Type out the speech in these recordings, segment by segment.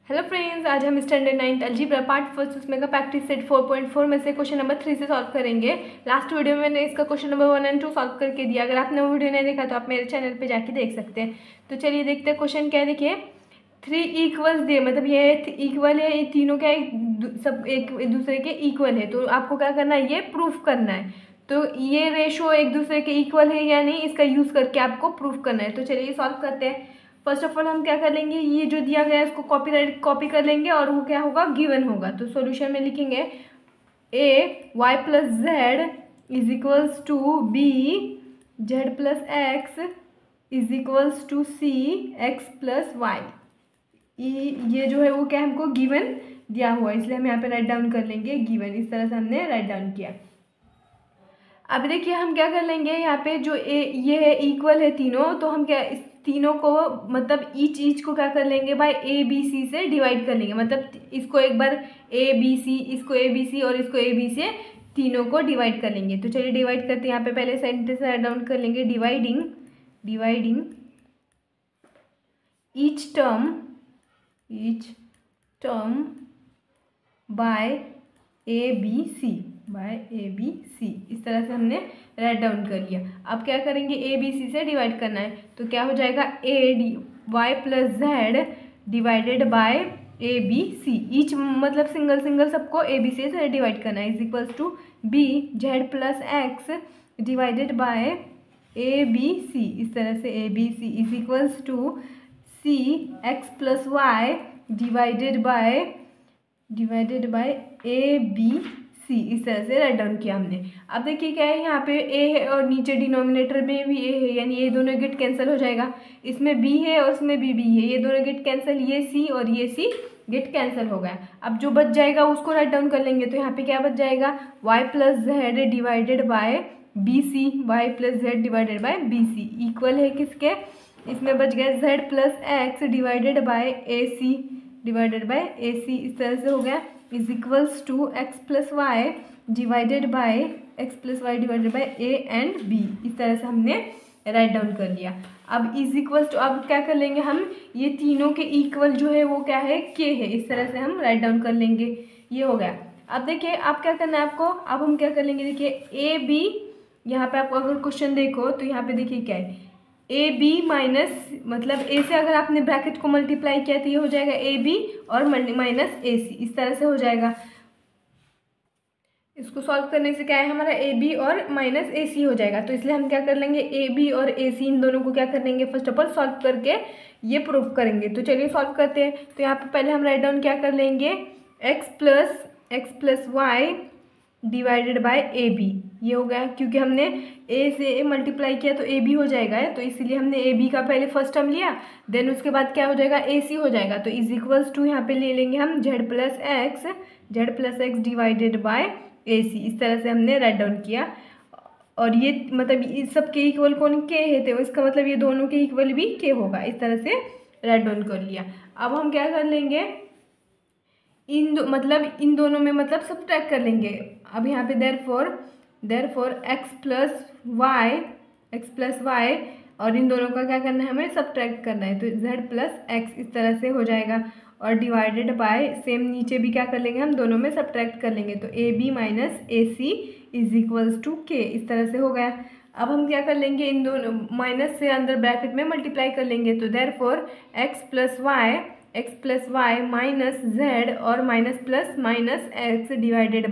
Hello friends, आज हम standard 9th algebra part first उसमें का प्रैक्टिस सेट 4.4 में से क्वेश्चन नंबर 3 से सॉल्व करेंगे। लास्ट वीडियो में मैंने इसका क्वेश्चन नंबर 1 और 2 सॉल्व करके दिया। अगर आपने वो वीडियो नहीं देखा तो आप मेरे चैनल पे जाके देख सकते हैं। तो चलिए देखते हैं क्वेश्चन क्या है। देखिए 3 इक्वल्स दिए, मतलब ये इक्वल है, ये तीनों क्या सब एक दूसरे के इक्वल है। तो आपको क्या करना है, ये प्रूफ करना है। तो ये रेशो एक दूसरे के इक्वल है या नहीं, इसका यूज़ करके आपको प्रूफ करना है। तो चलिए सॉल्व करते हैं। फर्स्ट ऑफ ऑल हम क्या कर लेंगे, ये जो दिया गया है इसको कॉपी कर लेंगे और वो क्या होगा, गिवन होगा। तो सॉल्यूशन में लिखेंगे a y plus z is equals to B Z plus x is equals to C x plus y. ये जो है वो क्या हमको गिवन दिया हुआ है, इसलिए हम यहाँ पे राइट डाउन कर लेंगे गिवन। इस तरह से हमने राइट डाउन किया। अब देखिए हम क्या कर लेंगे, यहाँ पे जो ये है इक्वल है तीनों, तो हम क्या इस तीनों को मतलब ईच को क्या कर लेंगे, बाय ए बी सी से डिवाइड कर लेंगे। मतलब इसको एक बार ए बी सी, इसको ए बी सी और इसको ए बी से तीनों को डिवाइड कर लेंगे। तो चलिए डिवाइड करते हैं। यहाँ पे पहले सेंटेंस राइट डाउन कर लेंगे, dividing each term by A B C. इस तरह से हमने राइट डाउन कर लिया। अब क्या करेंगे, ए बी सी से डिवाइड करना है। तो क्या हो जाएगा, A D Y plus Z divided by A B C. Each मतलब सिंगल सबको ए बी सी से डिवाइड करना है, is equals to B Z plus x divided by A B C. इस तरह से A B C is equals to C x plus Y divided by A B C. इस तरह से write down किया हमने। अब देखिए क्या है, यहाँ पे ए है और नीचे डिनोमिनेटर में भी ए है, यानी ये दोनों गेट कैंसिल हो जाएगा। इसमें बी है और इसमें बी है, ये दोनों गेट कैंसिल, ये सी और ये सी गेट कैंसिल हो गया। अब जो बच जाएगा उसको राइट डाउन कर लेंगे। तो यहाँ पे क्या बच जाएगा, y plus Z divided by b c, y plus Z divided by b c equal है किसके, इसमें बच गया z plus x divided by a c इस तरह से हो गया, is equals to x plus Y divided by a and b. इस तरह से हमने राइट डाउन कर लिया। अब इज इक्वल्स टू, अब क्या कर लेंगे हम, ये तीनों के इक्वल जो है वो क्या है, के है। इस तरह से हम राइट डाउन कर लेंगे। ये हो गया। अब देखिए आप क्या करना है आपको, अब हम क्या कर लेंगे, देखिए ए बी, यहाँ पे आपको अगर क्वेश्चन देखो तो यहाँ पे देखिए क्या है, ए बी माइनस, मतलब ए से अगर आपने ब्रैकेट को मल्टीप्लाई किया तो ये हो जाएगा ए बी और माइनस ए सी। इस तरह से हो जाएगा। इसको सॉल्व करने से क्या है, हमारा ए बी और माइनस ए सी हो जाएगा। तो इसलिए हम क्या कर लेंगे, ए बी और ए सी इन दोनों को क्या कर लेंगे, फर्स्ट ऑफ ऑल सॉल्व करके ये प्रूव करेंगे। तो चलिए सॉल्व करते हैं। तो यहाँ पे पहले हम राइट डाउन क्या कर लेंगे, X plus Y divided by A B. ये हो गया, क्योंकि हमने ए से मल्टीप्लाई किया तो ए बी हो जाएगा, तो इसीलिए हमने ए बी का पहले फर्स्ट टर्म लिया, देन उसके बाद क्या हो जाएगा, ए सी हो जाएगा। तो इज इक्वल्स टू यहाँ पे ले लेंगे हम z plus x divided by a c. इस तरह से हमने राइट डाउन किया। और ये मतलब इस सब के इक्वल कौन, के है, तो इसका मतलब ये दोनों के इक्वल भी के होगा। इस तरह से राइट डाउन कर लिया। अब हम क्या कर लेंगे, इन दोनों में मतलब सब्ट्रैक्ट कर लेंगे। अब यहाँ पे देयरफॉर एक्स प्लस वाई और इन दोनों का क्या करना है, हमें सब्ट्रैक्ट करना है। तो जेड प्लस एक्स इस तरह से हो जाएगा और डिवाइडेड बाय, सेम नीचे भी क्या कर लेंगे, हम दोनों में सब्ट्रैक्ट कर लेंगे। तो A B minus A C is equals to के। इस तरह से हो गया। अब हम क्या कर लेंगे, इन दोनों माइनस से अंदर ब्रैकेट में मल्टीप्लाई कर लेंगे। तो therefore X plus Y minus Z और माइनस एक्स डिवाइडेड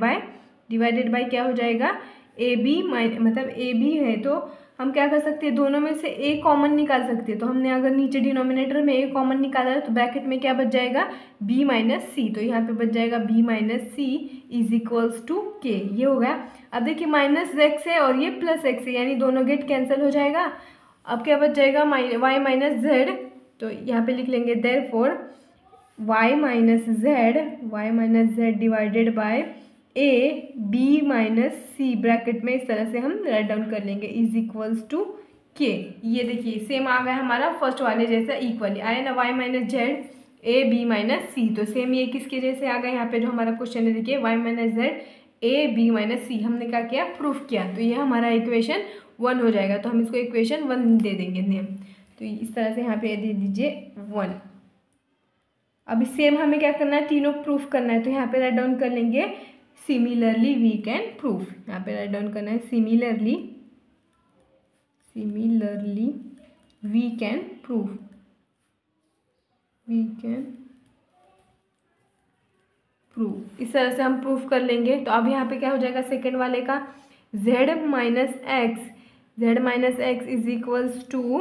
बाय क्या हो जाएगा, ए बी मतलब ए बी है तो हम क्या कर सकते हैं, दोनों में से ए कॉमन निकाल सकते हैं। तो हमने अगर नीचे डिनोमिनेटर में ए कॉमन निकाला है तो ब्रैकेट में क्या बच जाएगा, बी माइनस सी। तो यहाँ पे बच जाएगा B minus C is equals to के। ये हो गया। अब देखिए माइनस एक्स है और ये प्लस एक्स है, यानी दोनों गेट कैंसिल हो जाएगा। अब क्या बच जाएगा, वाई माइनस जेड। तो यहाँ पे लिख लेंगे therefore Y minus Z divided by A B minus C, bracket में इस तरह से हम राइट डाउन कर लेंगे, इज इक्वल्स टू के। ये देखिए सेम आ गया हमारा फर्स्ट वाले जैसा, इक्वली आया ना, y minus z a B minus c. तो सेम ये किसके जैसे आ गया, यहाँ पे जो हमारा क्वेश्चन है देखिए y minus z a B minus c, हमने क्या किया, प्रूफ किया। तो ये हमारा इक्वेशन 1 हो जाएगा। तो हम इसको इक्वेशन 1 दे देंगे नेम। तो इस तरह से यहाँ पे दे दीजिए 1। अभी सेम हमें क्या करना है, तीनों प्रूफ करना है, तो यहाँ पे राइट डाउन कर लेंगे सिमिलरली वी कैन प्रूफ। यहाँ पे राइट डाउन करना है सिमिलरली वी कैन प्रूफ, इस तरह से हम प्रूफ कर लेंगे। तो अब यहाँ पे क्या हो जाएगा सेकेंड वाले का, z minus x is equals to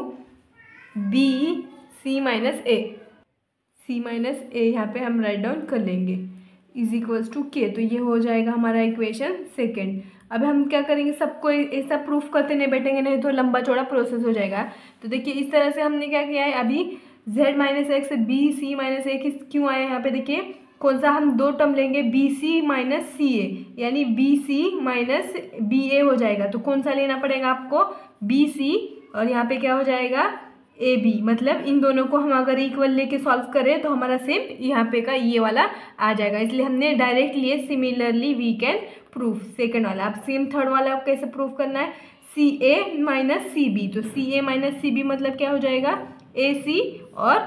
b c minus a, यहाँ पे हम राइट डाउन कर लेंगे इज इक्वल्स टू के। तो ये हो जाएगा हमारा इक्वेशन सेकेंड। अब हम क्या करेंगे, सबको ऐसा प्रूफ करते नहीं बैठेंगे, नहीं तो लंबा चौड़ा प्रोसेस हो जाएगा। तो देखिए इस तरह से हमने क्या किया है, अभी z minus x b c minus a क्यों आए यहाँ पे, देखिए कौन सा हम दो टर्म लेंगे, बी सी माइनस सी ए, यानी बी सी माइनस बी ए हो जाएगा। तो कौन सा लेना पड़ेगा आपको, बी सी, और यहाँ पे क्या हो जाएगा ए बी। मतलब इन दोनों को हम अगर इक्वल लेके सॉल्व करें तो हमारा सेम यहाँ पे का ये वाला आ जाएगा, इसलिए हमने डायरेक्ट लिए similarly we can proof second वाला। अब सेम थर्ड वाला आप कैसे प्रूफ करना है, सी ए माइनस सी बी। तो सी ए माइनस सी बी मतलब क्या हो जाएगा, ए सी और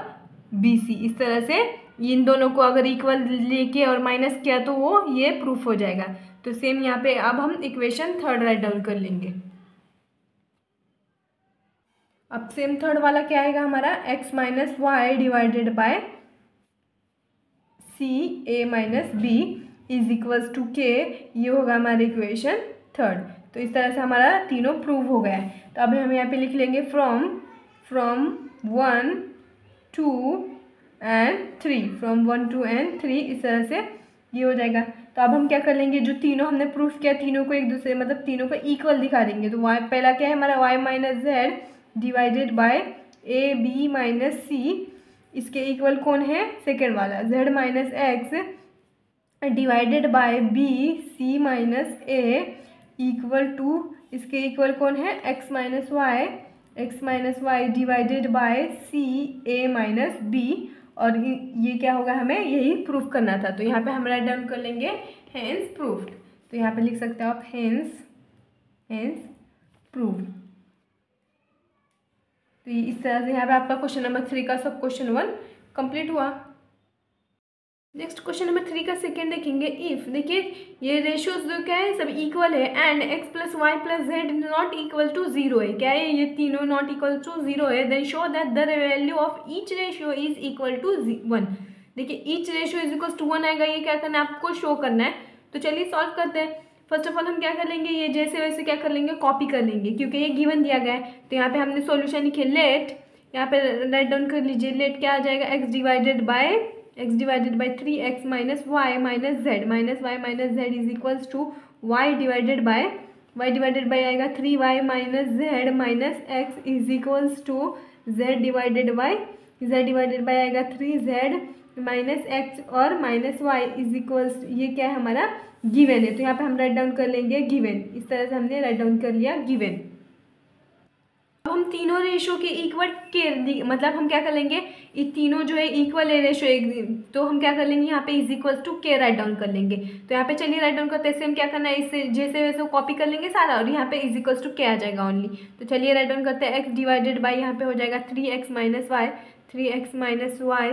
बी सी। इस तरह से इन दोनों को अगर इक्वल लेके और माइनस किया तो वो ये प्रूफ हो जाएगा। तो सेम यहाँ पे अब हम इक्वेशन थर्ड राइट डाउन कर लेंगे। अब सेम थर्ड वाला क्या आएगा हमारा, x minus y divided by c a minus b is equals to के, ये होगा हमारा इक्वेशन थर्ड। तो इस तरह से हमारा तीनों प्रूव हो गया है। तो अब हम यहाँ पे लिख लेंगे फ्रॉम 1 2 and 3, फ्रॉम 1 2 and 3, इस तरह से ये हो जाएगा। तो अब हम क्या कर लेंगे, जो तीनों हमने प्रूफ किया तीनों को एक दूसरे मतलब तीनों को इक्वल दिखा देंगे। तो y पहला क्या है हमारा, y minus Z divided by A B minus c, इसके इक्वल कौन है, सेकेंड वाला z minus x divided by b c minus a equal to, इसके इक्वल कौन है, x minus y divided by c a minus b. और ये क्या होगा, हमें यही प्रूफ करना था। तो यहाँ पे हम राइट डाउन कर लेंगे हेंस प्रूफ्ड। तो यहाँ पे लिख सकते हो आप हेंस प्रूफ्ड। तो इस तरह से यहाँ पे आपका क्वेश्चन नंबर 3 का सब क्वेश्चन 1 कंप्लीट हुआ। नेक्स्ट क्वेश्चन नंबर 3 का सेकेंड देखेंगे। इफ, देखिए ये रेशियोज जो क्या है सब इक्वल है and x plus y plus z not equal to 0 है, क्या है ये तीनों नॉट इक्वल टू 0 है, then show that the value of each ratio is equal to 1। देखिए each ratio is equal to 1 आएगा, ये क्या करना है आपको शो करना है। तो चलिए सॉल्व करते हैं। फर्स्ट ऑफ ऑल हम क्या कर लेंगे, ये जैसे वैसे क्या कर लेंगे, कॉपी कर लेंगे क्योंकि ये गिवन दिया गया है। तो यहाँ पे हमने सॉल्यूशन लिखे, लेट, यहाँ पे राइट डाउन कर लीजिए, लेट क्या आ जाएगा, x divided by 3x minus y minus z is equals to y divided by आएगा 3y minus z minus x is equals to z divided by आएगा 3z माइनस एक्स और minus y is equals, ये क्या है हमारा given है। तो यहाँ पे हम राइट डाउन कर लेंगे गिवन। इस तरह से हमने राइट डाउन कर लिया गिवन। अब हम तीनों रेशो के इक्वल के मतलब हम क्या कर लेंगे, ये तीनों जो है इक्वल है रेशो एक, तो हम क्या कर लेंगे यहाँ पे is equal to k write down कर लेंगे। तो यहाँ पे चलिए राइट डाउन करते हैं, हम क्या करना है इससे जैसे वैसे कॉपी कर लेंगे सारा और यहाँ पे इज इक्वल टू के आ जाएगा ओनली। तो चलिए राइट डाउन करते हैं, x डिवाइडेड बाई यहाँ पे हो जाएगा 3x minus y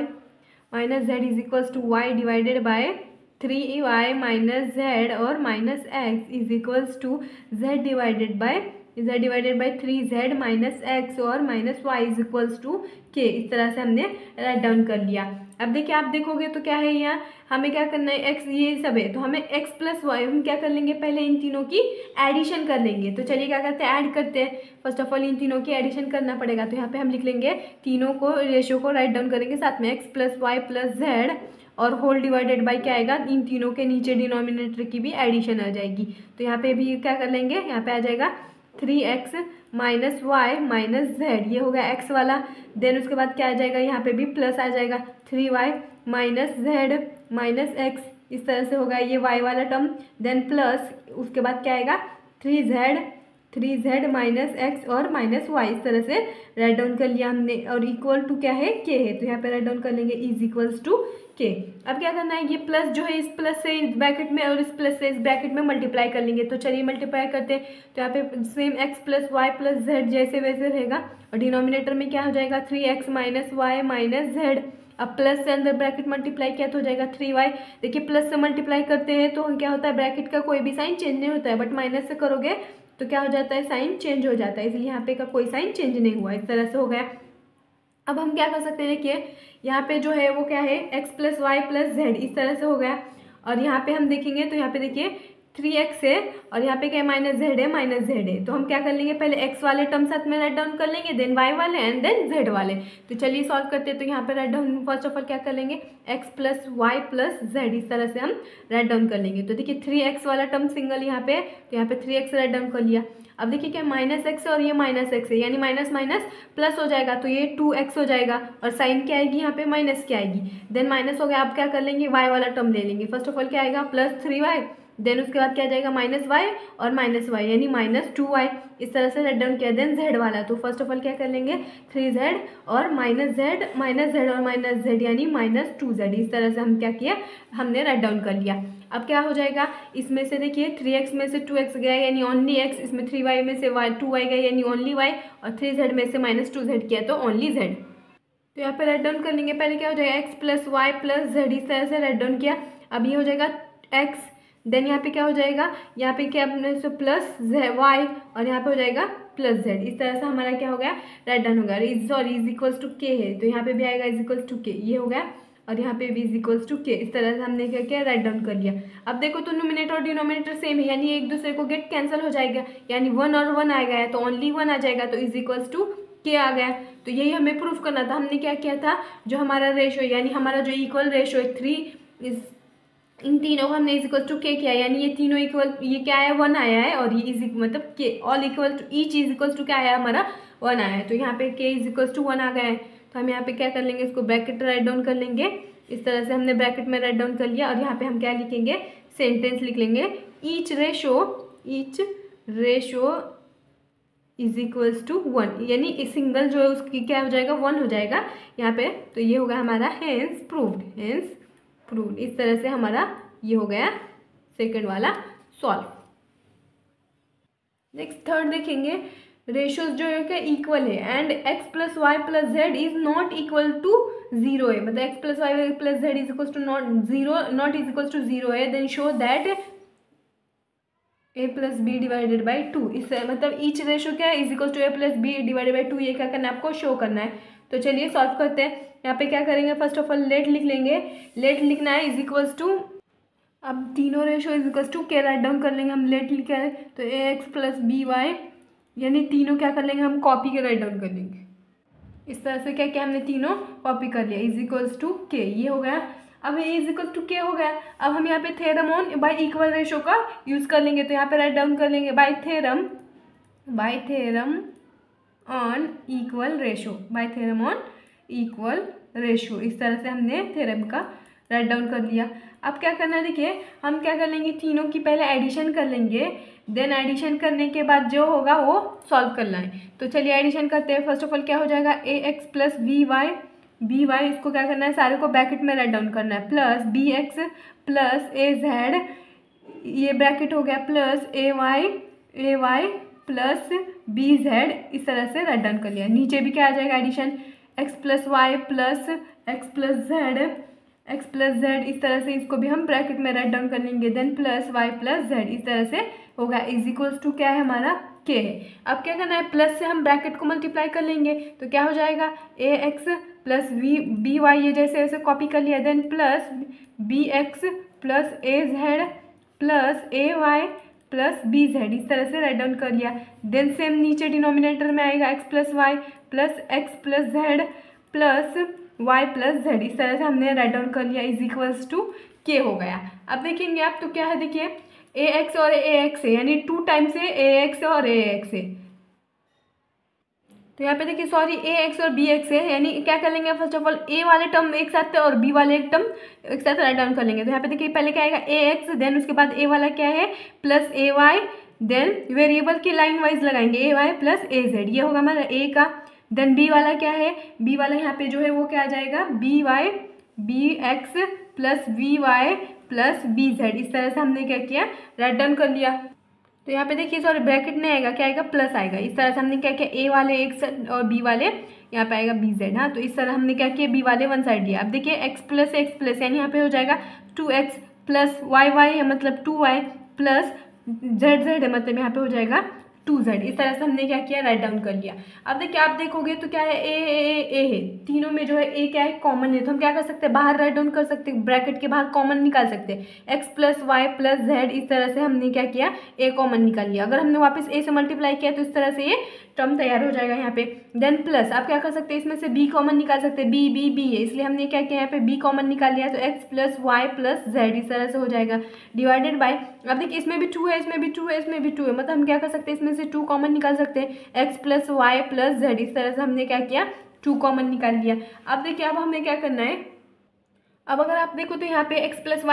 minus z is equals to y divided by 3y minus Z और minus x is equals to z divided by 3z minus x और minus y is equals to के। इस तरह से हमने राइट डाउन कर लिया। अब देखिए आप देखोगे तो क्या है, यहाँ हमें क्या करना है, x ये सब है तो हमें x प्लस वाई हम क्या कर लेंगे, पहले इन तीनों की एडिशन कर लेंगे। तो चलिए क्या करते हैं, ऐड करते हैं। फर्स्ट ऑफ ऑल इन तीनों की एडिशन करना पड़ेगा। तो यहाँ पे हम लिख लेंगे तीनों को रेशियो को राइट डाउन करेंगे साथ में, x plus y plus z और होल डिवाइडेड बाई क्या आएगा, इन तीनों के नीचे डिनोमिनेटर की भी एडिशन आ जाएगी। तो यहाँ पे भी क्या कर लेंगे, यहाँ पे आ जाएगा 3x minus y minus Z, ये हो गया x वाला। देन उसके बाद क्या आ जाएगा, यहाँ पे भी प्लस आ जाएगा 3y minus z minus x, इस तरह से होगा ये y वाला टर्म। देन प्लस उसके बाद क्या आएगा 3z माइनस एक्स और माइनस वाई, इस तरह से राइट डाउन कर लिया हमने। और इक्वल टू क्या है, के है, तो यहाँ पे राइट डाउन कर लेंगे इज इक्वल्स टू के। अब क्या करना है, ये प्लस जो है इस प्लस से इस ब्रैकेट में और इस प्लस से इस ब्रैकेट में मल्टीप्लाई कर लेंगे। तो चलिए मल्टीप्लाई करते हैं। तो यहाँ पे same x plus y plus z जैसे वैसे रहेगा और डिनोमिनेटर में क्या हो जाएगा 3x minus y minus z. अब प्लस से अंदर ब्रैकेट मल्टीप्लाई किया तो हो जाएगा 3y। देखिए प्लस से मल्टीप्लाई करते हैं तो क्या होता है, ब्रैकेट का कोई भी साइन चेंज नहीं होता है, बट माइनस से करोगे तो क्या हो जाता है, साइन चेंज हो जाता है, इसलिए यहाँ पे का कोई साइन चेंज नहीं हुआ, इस तरह से हो गया। अब हम क्या कर सकते हैं, देखिए यहाँ पे जो है वो क्या है, x plus y plus z, इस तरह से हो गया। और यहाँ पे हम देखेंगे तो यहाँ पे देखिए 3x है और यहाँ पे क्या है, माइनस जेड है, माइनस जेड है। तो हम क्या कर लेंगे, पहले x वाले टर्म साथ में राइट डाउन कर लेंगे, देन y वाले एंड देन z वाले। तो चलिए सॉल्व करते हैं। तो यहाँ पे right down first of all क्या कर लेंगे, x plus y plus z, इस तरह से हम राइट डाउन कर लेंगे। तो देखिए 3x वाला टर्म सिंगल यहाँ पे, तो यहाँ पे 3x राइट डाउन कर लिया। अब देखिए क्या माइनस एक्स है और ये माइनस एक्स है, यानी माइनस माइनस प्लस हो जाएगा, तो ये 2x हो जाएगा और साइन क्या आएगी यहाँ पे, माइनस क्या आएगी, देन माइनस हो गया। अब क्या कर लेंगे, y वाला टर्म ले लेंगे। फर्स्ट ऑफ ऑल क्या आएगा, प्लस 3y, देन उसके बाद क्या आ जाएगा, माइनस y और माइनस y, यानी माइनस 2y, इस तरह से राइट डाउन किया। देन z वाला, तो फर्स्ट ऑफ ऑल क्या कर लेंगे, 3z और माइनस z, माइनस z और माइनस z, यानी माइनस 2z, इस तरह से हम क्या किया, हमने राइट डाउन कर लिया। अब क्या हो जाएगा, इसमें से देखिए 3x में से 2x गया यानी ओनली x, इसमें 3y में से 2y गया यानी ओनली y, और 3z में से माइनस 2z किया तो ओनली z। तो यहाँ पे राइट डाउन कर लेंगे। पहले क्या हो जाएगा, x plus y plus z, इस तरह से राइट डाउन किया। अब ये हो जाएगा x, देन यहाँ पे क्या हो जाएगा, यहाँ पे क्या अपने से प्लस वाई और यहाँ पे हो जाएगा प्लस जेड, इस तरह से हमारा क्या हो गया, राइट डाउन हो गया। सॉरी इज इक्वल्स टू के है, तो यहाँ पे भी आएगा इज इक्वल्स टू के, ये हो गया, और यहाँ पे भी इज इक्वल्स टू के, इस तरह से हमने क्या किया, राइट डाउन कर लिया। अब देखो तो न्यूमरेटर और डिनोमिनेटर सेम है, यानी एक दूसरे को गेट कैंसिल हो जाएगा, यानी 1 और 1 आ गया तो ओनली 1 आ जाएगा, तो इज इक्वल्स टू के आ गया। तो यही हमें प्रूफ करना था। हमने क्या किया था, जो हमारा रेशो यानी हमारा जो इक्वल रेशो है 3 इज, इन तीनों को हमने इज इक्वल टू के किया, यानी ये तीनों इक्वल, ये क्या आया, 1 आया है, और ये इज मतलब के all equal to each is equal to क्या आया, हमारा 1 आया है। तो यहाँ पे के इज इक्वल टू 1 आ गया है, तो हम यहाँ पे क्या कर लेंगे, इसको ब्रैकेट राइट डाउन कर लेंगे। इस तरह से हमने ब्रैकेट में राइट डाउन कर लिया, और यहाँ पे हम क्या लिखेंगे, सेंटेंस लिख लेंगे, each ratio is equals to 1, यानी सिंगल जो है उसकी क्या हो जाएगा, 1 हो जाएगा यहाँ पे। तो ये होगा हमारा हेंस प्रूव्ड, इस तरह से हमारा ये हो गया सेकंड वाला सॉल्व। नेक्स्ट थर्ड देखेंगे, रेशियोज जो है क्या इक्वल है and x plus y plus z is not equal to 0 है, मतलब x plus y plus z is equal to not is equal to 0 है, then show that a plus b divided by 2, इससे मतलब each ratio क्या है, is equal to a plus b divided by 2, ये क्या करना है, आपको शो करना है। तो चलिए सॉल्व करते हैं। यहाँ पे क्या करेंगे, फर्स्ट ऑफ ऑल लेट लिख लेंगे, लेट लिखना है इज इक्वल्स टू, अब तीनों ratio is equals to k write down कर लेंगे हम, लेट लिखा है तो ax प्लस बी वाई, यानी तीनों क्या कर लेंगे, हम कॉपी के राइट डाउन कर लेंगे। इस तरह से क्या किया, हमने तीनों कॉपी कर लिया, इज इक्वल्स टू के, ये हो गया। अब ये इज इक्वल टू के हो गया। अब हम यहाँ पे theorem on by equal ratio का यूज़ कर लेंगे, तो यहाँ पे राइट डाउन कर लेंगे by theorem on equal ratio, इस तरह से हमने थ्योरम का राइट डाउन कर लिया। अब क्या करना है, देखिए हम क्या कर लेंगे, तीनों की पहले एडिशन कर लेंगे, देन एडिशन करने के बाद जो होगा वो सॉल्व करना है। तो चलिए एडिशन करते हैं। फर्स्ट ऑफ ऑल क्या हो जाएगा, ax प्लस बी वाई, इसको क्या करना है, सारे को ब्रैकेट में राइट डाउन करना है, प्लस bx प्लस az, ये ब्रैकेट हो गया, प्लस ay प्लस bz, इस तरह से राइट डाउन कर लिया। नीचे भी क्या आ जाएगा, addition x plus y plus x plus z, इस तरह से इसको भी हम ब्रैकेट में राइट डाउन कर लेंगे, then plus y plus z, इस तरह से होगा, इज इक्वल्स टू क्या है, हमारा k है। अब क्या करना है, प्लस से हम ब्रैकेट को मल्टीप्लाई कर लेंगे, तो क्या हो जाएगा, ax प्लस बी वाई, ये जैसे ऐसे कॉपी कर लिया, then plus bx plus az plus ay plus bz, इस तरह से राइट डाउन कर लिया। देन सेम नीचे डिनोमिनेटर में आएगा x plus y plus x plus z plus y plus z, इस तरह से हमने राइट डाउन कर लिया, इज इक्वल्स टू के हो गया। अब देखेंगे आप, तो क्या है, देखिए ax और ax है, यानी 2 टाइम्स है ax और ax है, तो यहाँ पे देखिए सॉरी ax और bx है, यानी क्या कर लेंगे, फर्स्ट ऑफ ऑल a वाले टर्म एक साथ और b वाले एक टर्म एक साथ राइट डाउन कर लेंगे। तो यहाँ पे देखिए पहले क्या आएगा ax, देन उसके बाद a वाला क्या है प्लस ay, देन वेरिएबल की लाइन वाइज लगाएंगे ay प्लस az, ये होगा हमारा a का। देन b वाला क्या है, b वाला यहाँ पे जो है वो क्या आ जाएगा, bx plus vy plus bz, इस तरह से हमने क्या किया, राइट डाउन कर लिया। तो यहाँ पे देखिए सॉरी ब्रैकेट नहीं आएगा, क्या आएगा, प्लस आएगा, इस तरह से हमने क्या किया, ए वाले एक साथ और बी वाले यहाँ पे आएगा बी जेड। हाँ, तो इस तरह हमने क्या किया, बी वाले वन साइड लिया। अब देखिए एक्स प्लस यानी यहाँ पे हो जाएगा 2x प्लस वाई है मतलब 2y प्लस जेड है मतलब यहाँ पे हो जाएगा 2z। इस तरह से हमने क्या किया, राइट डाउन कर लिया। अब देखिए आप देखोगे तो क्या है, ए है, तीनों में जो है ए क्या है, कॉमन है। तो हम क्या कर सकते हैं, बाहर राइट डाउन कर सकते हैं, ब्रैकेट के बाहर कॉमन निकाल सकते हैं। X plus y plus z, इस तरह से हमने क्या किया, ए कॉमन निकाल लिया। अगर हमने वापस ए से मल्टीप्लाई किया तो इस तरह से ये टर्म तैयार हो जाएगा यहाँ पे। देन प्लस आप क्या कर सकते हैं, इसमें से बी कॉमन निकाल सकते हैं, बी है इसलिए हमने क्या किया, यहाँ पे बी कॉमन निकाल लिया। तो x plus y plus z इस तरह से हो जाएगा, डिवाइडेड बाय, अब देखिए इसमें भी 2 है, इसमें भी 2 है, इसमें भी 2 है, मतलब हम क्या कर सकते हैं, इसमें से 2 कॉमन निकाल सकते हैं, x plus y plus z. इस तरह से हमने क्या किया, 2 कॉमन निकाल लिया। अब देखिए अब हमें क्या करना है, अब अगर आप देखो तो यहाँ पे x plus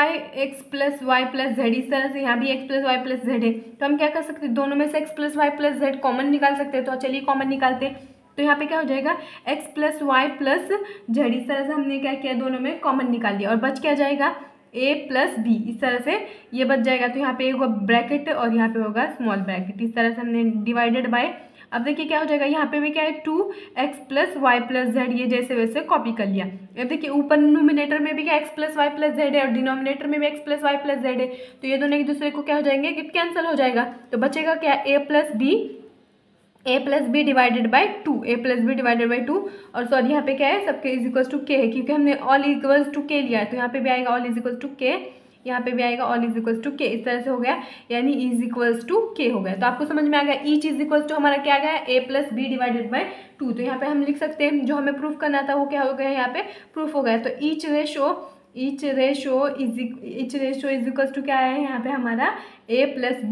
y plus z, इस तरह से यहाँ भी x plus y plus z है। तो हम क्या कर सकते हैं, दोनों में से x plus y plus z common निकाल सकते हैं। तो चलिए कॉमन निकालते हैं। तो यहाँ पे क्या हो जाएगा, x plus y plus z, इस तरह से हमने क्या किया, दोनों में कॉमन निकाल लिया। और बच क्या जाएगा, a प्लस बी, इस तरह से ये बच जाएगा। तो यहाँ पे होगा ब्रैकेट और यहाँ पे होगा स्मॉल ब्रैकेट, इस तरह से हमने डिवाइडेड बाय। अब देखिए क्या हो जाएगा, यहाँ पे भी क्या है, 2x plus y plus Z, ये जैसे वैसे कॉपी कर लिया। अब देखिए ऊपर नोमिनेटर में भी क्या x plus y plus z है और डिनोमिनेटर में भी x plus y plus z है। तो ये दोनों एक दूसरे को क्या हो जाएंगे, किट कैंसिल हो जाएगा। तो बचेगा क्या, a plus b divided by 2, a plus b divided by 2। और सॉरी यहाँ पे क्या है, सबके इज इक्वल्स टू के है, क्योंकि हमने ऑल इक्वल्स टू के लिया है। तो यहाँ पे भी आएगा ऑल इज इक्वल्स टू के, यहाँ पे भी आएगा ऑल इज इक्वल्स टू के, इस तरह से हो गया, यानी इज इक्वल्स टू के हो गया। तो आपको समझ में आ गया, ईच इज इक्वल्स टू हमारा क्या आ गया, a plus b divided by 2। तो यहाँ पे हम लिख सकते हैं, जो हमें प्रूफ करना था वो क्या हो गया, यहाँ पे प्रूफ हो गया। तो each ratio is equals to क्या है, यहाँ पे हमारा a plus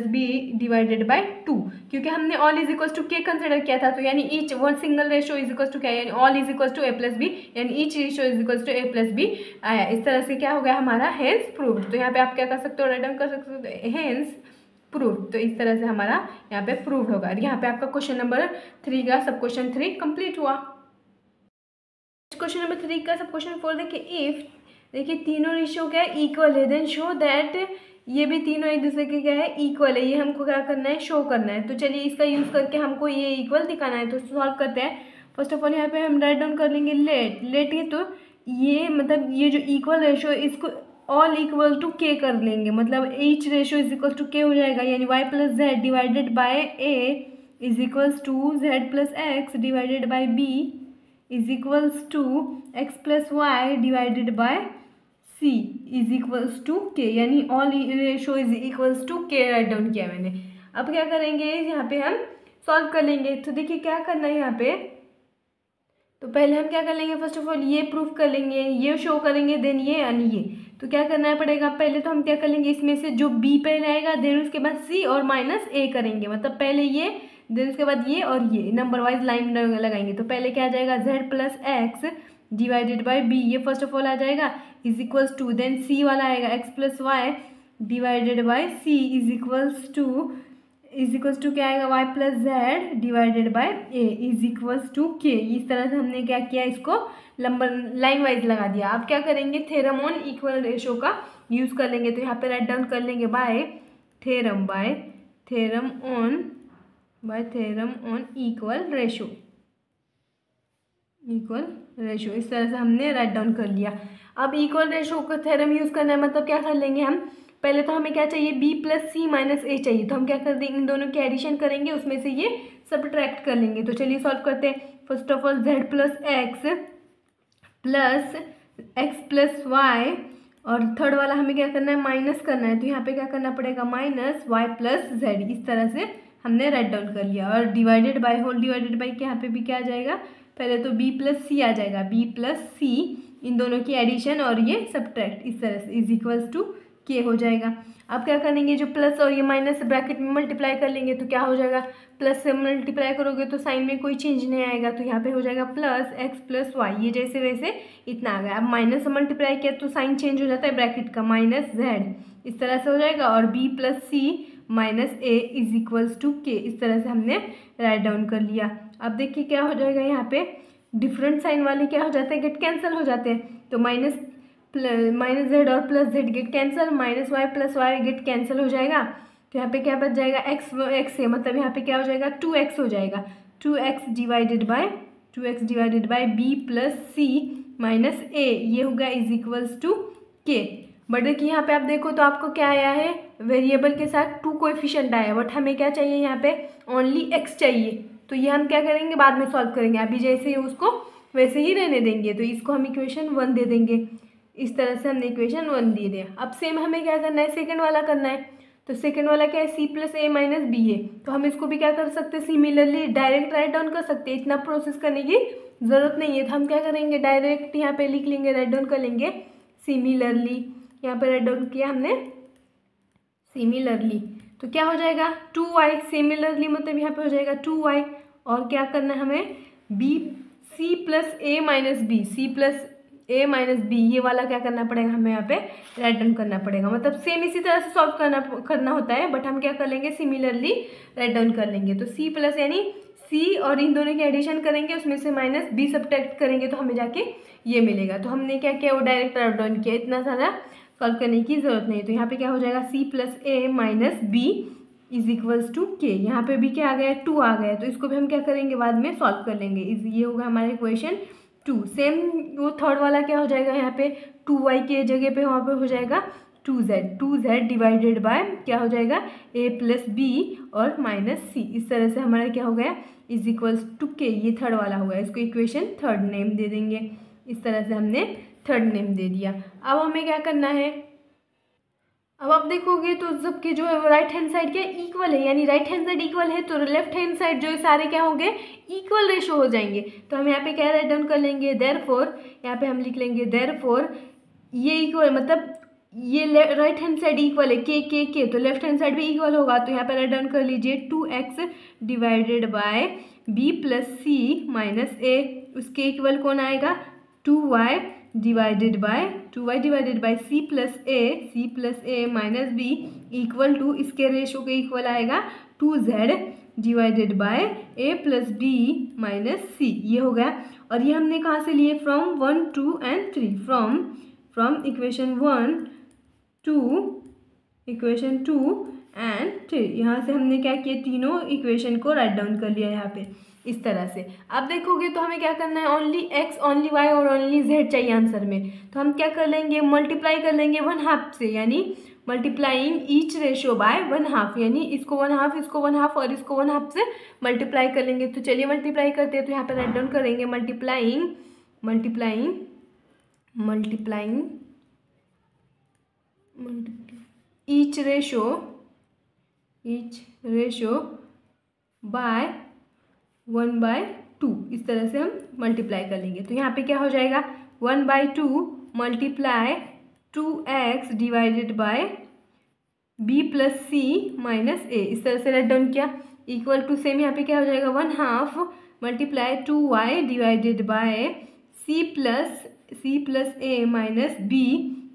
b divided by 2, क्योंकि हमने all is equals to k consider किया था। तो यानी each one single ratio is equals to क्या है, यानी all is equals to a plus b, यानी each ratio is equals to a plus b आया। इस तरह से क्या हो गया हमारा, हेंस प्रूव्ड। तो यहाँ पे आप क्या कर सकते हो, राइट डाउन कर सकते हो, हेंस प्रूव्ड। तो इस तरह से हमारा यहाँ पे प्रूव्ड होगा। और यहाँ पे आपका क्वेश्चन नंबर 3 का सब क्वेश्चन 3 कंप्लीट हुआ। क्वेश्चन नंबर 3 का सब क्वेश्चन 4 देखिए, इफ देखिए तीनों रेशियो क्या है, इक्वल है, देन शो दैट, ये भी तीनों एक दूसरे के क्या है, इक्वल है। ये हमको क्या करना है, शो करना है। तो चलिए इसका यूज़ करके हमको ये इक्वल दिखाना है। तो सॉल्व करते हैं। फर्स्ट ऑफ ऑल यहाँ पे हम राइट डाउन कर लेंगे लेट है, तो ये मतलब ये जो इक्वल रेशियो इसको ऑल इक्वल टू के कर लेंगे, मतलब each ratio is equal to k हो जाएगा, यानी y plus Z divided by a is equals to z plus x divided by b is equals to x plus Y divided by c is equals to k, यानी all ratio is equals to k write down किया मैंने। अब क्या करेंगे, यहाँ पे हम solve कर लेंगे। तो देखिए क्या करना है यहाँ पे, तो पहले हम क्या कर लेंगे, फर्स्ट ऑफ ऑल ये प्रूफ कर लेंगे, ये शो करेंगे, देन ये यानी ये। तो क्या करना पड़ेगा, पहले तो हम क्या कर लेंगे, इसमें से जो b पहले आएगा, देन उसके बाद c और माइनस a करेंगे, मतलब पहले ये देन उसके बाद ये और ये नंबर वाइज लाइन लगाएंगे। तो पहले क्या आ जाएगा, z plus x divided by b, ये फर्स्ट ऑफ ऑल आ जाएगा, is equals to, then c वाला आएगा x plus Y divided by c is equals to क्या आएगा, y plus Z divided by a is equals to के। इस तरह से हमने क्या किया, इसको नंबर लाइन वाइज लगा दिया। अब क्या करेंगे, थ्योरम ऑन इक्वल रेशो का यूज़ कर लेंगे। तो यहाँ पे राइट डाउन कर लेंगे by theorem on equal ratio, इस तरह से हमने राइट डाउन कर लिया। अब इक्वल रेशो का थ्योरम यूज़ करना है, मतलब क्या कर लेंगे हम, पहले तो हमें क्या चाहिए, b प्लस सी माइनस ए चाहिए। तो हम क्या कर देंगे, इन दोनों की एडिशन करेंगे, उसमें से ये सब्ट्रैक्ट कर लेंगे। तो चलिए सॉल्व करते हैं। First of all z plus x plus y, और थर्ड वाला हमें क्या करना है, माइनस करना है। तो यहाँ पे क्या करना पड़ेगा, माइनस वाई प्लस जेड, इस तरह से हमने राइट डाउन कर लिया। और divided by whole divided by k यहाँ पे भी क्या आ जाएगा, पहले तो b प्लस सी आ जाएगा, b प्लस सी, इन दोनों की एडिशन और ये सब्ट्रैक्ट, इस तरह से इज इक्वल्स टू के हो जाएगा। अब क्या करेंगे, जो प्लस और ये माइनस ब्रैकेट में मल्टीप्लाई कर लेंगे। तो क्या हो जाएगा, प्लस से मल्टीप्लाई करोगे तो साइन में कोई चेंज नहीं आएगा। तो यहाँ पे हो जाएगा प्लस एक्स प्लस वाई, ये जैसे वैसे इतना आ गया। अब माइनस से मल्टीप्लाई किया तो साइन चेंज हो जाता है ब्रैकेट का, माइनस जेड, इस तरह से हो जाएगा। और b plus c minus a is equals to के, इस तरह से हमने राइट डाउन कर लिया। अब देखिए क्या हो जाएगा, यहाँ पे डिफरेंट साइन वाले क्या हो जाते हैं, गेट कैंसिल हो जाते हैं। तो माइनस जेड और plus z get cancel, minus y plus y get cancel हो जाएगा। तो यहाँ पे क्या बच जाएगा, एक्स है, मतलब यहाँ पे क्या हो जाएगा, 2x हो जाएगा। 2x divided by b plus c minus a, ये होगा is equals to k। But देखिए यहाँ पे आप देखो तो आपको क्या आया है, वेरिएबल के साथ 2 कोएफिशिएंट आया, बट हमें क्या चाहिए यहाँ पे, ओनली x चाहिए। तो ये हम क्या करेंगे, बाद में सॉल्व करेंगे, अभी जैसे ही उसको वैसे ही रहने देंगे। तो इसको हम इक्वेशन 1 दे देंगे। इस तरह से हमने इक्वेशन 1 दे दिया। अब सेम हमें क्या करना है, सेकंड वाला करना है। तो सेकंड वाला क्या है, c plus a minus b है। तो हम इसको भी क्या कर सकते हैं, सिमिलरली डायरेक्ट राइट डाउन कर सकते हैं, इतना प्रोसेस करने की ज़रूरत नहीं है। तो हम क्या करेंगे, डायरेक्ट यहाँ पे लिख लेंगे, राइट डाउन कर लेंगे सिमिलरली। यहाँ पे राइट डाउन किया हमने सिमिलरली, तो क्या हो जाएगा 2y। सिमिलरली मतलब यहाँ पे हो जाएगा 2y। और क्या करना है हमें, b c plus a minus b, c plus a minus b, ये वाला क्या करना पड़ेगा हमें, यहाँ पे राइट डाउन करना पड़ेगा। मतलब सेम इसी तरह से सॉल्व करना होता है, बट हम क्या कर लेंगे, सिमिलरली राइट डाउन कर लेंगे। तो c प्लस यानी c और इन दोनों की एडिशन करेंगे, उसमें से माइनस b सब्ट्रैक्ट करेंगे तो हमें जाके ये मिलेगा। तो हमने क्या किया, वो डायरेक्ट राइट डाउन किया, इतना सारा सॉल्व करने की जरूरत नहीं है। तो यहाँ पे क्या हो जाएगा, c plus a minus b is equals to k। यहाँ पे भी क्या आ गया, 2 आ गया, तो इसको भी हम क्या करेंगे, बाद में सॉल्व कर लेंगे। ये होगा हमारा इक्वेशन 2। सेम वो थर्ड वाला क्या हो जाएगा, यहाँ पे 2y के जगह पे वहाँ पे हो जाएगा 2z डिवाइडेड बाय क्या हो जाएगा, a प्लस बी और माइनस c। इस तरह से हमारा क्या हो गया, इज इक्वल्स टू k। ये थर्ड वाला होगा, इसको इक्वेशन थर्ड नेम दे देंगे। इस तरह से हमने थर्ड नेम दे दिया। अब हमें क्या करना है, अब आप देखोगे तो सबके जो है वो राइट हैंड साइड क्या इक्वल है, यानी राइट हैंड साइड इक्वल है, तो लेफ्ट हैंड साइड जो है सारे क्या होंगे, इक्वल रेशो हो जाएंगे। तो हम यहाँ पे क्या राइट डाउन कर लेंगे, देयरफॉर यहाँ पे हम लिख लेंगे देयरफॉर ये इक्वल, मतलब ये राइट हैंड साइड इक्वल है के, तो लेफ्ट हैंड साइड भी इक्वल होगा। तो यहाँ पे राइट डाउन कर लीजिए 2x divided by b plus c minus a, उसके इक्वल कौन आएगा, 2y divided by c plus a minus b equal to, इसके रेशो के इक्वल आएगा 2z divided by a plus b minus c, ये हो गया। और ये हमने कहाँ से लिए, from 1 2 and 3, from equation 1 to equation 2 and 3। यहाँ से हमने क्या किया, तीनों इक्वेशन को राइट डाउन कर लिया यहाँ पे इस तरह से। अब देखोगे तो हमें क्या करना है, ओनली x ओनली y और ओनली z चाहिए आंसर में। तो हम क्या कर लेंगे, मल्टीप्लाई कर लेंगे 1/2 से, यानी मल्टीप्लाइंग ईच रेशो बाय 1/2, यानी इसको 1/2 इसको 1/2 और इसको 1/2 से मल्टीप्लाई कर लेंगे। तो चलिए मल्टीप्लाई करते हैं। तो यहाँ पे राइट डाउन करेंगे मल्टीप्लाइंग ईच रेशो बाय 1/2, इस तरह से हम मल्टीप्लाई कर लेंगे। तो यहाँ पे क्या हो जाएगा, 1/2 multiply 2x divided by b plus c minus a, इस तरह से राइट डाउन किया, इक्वल टू सेम यहाँ पे क्या हो जाएगा, 1/2 multiply 2y divided by c plus a minus b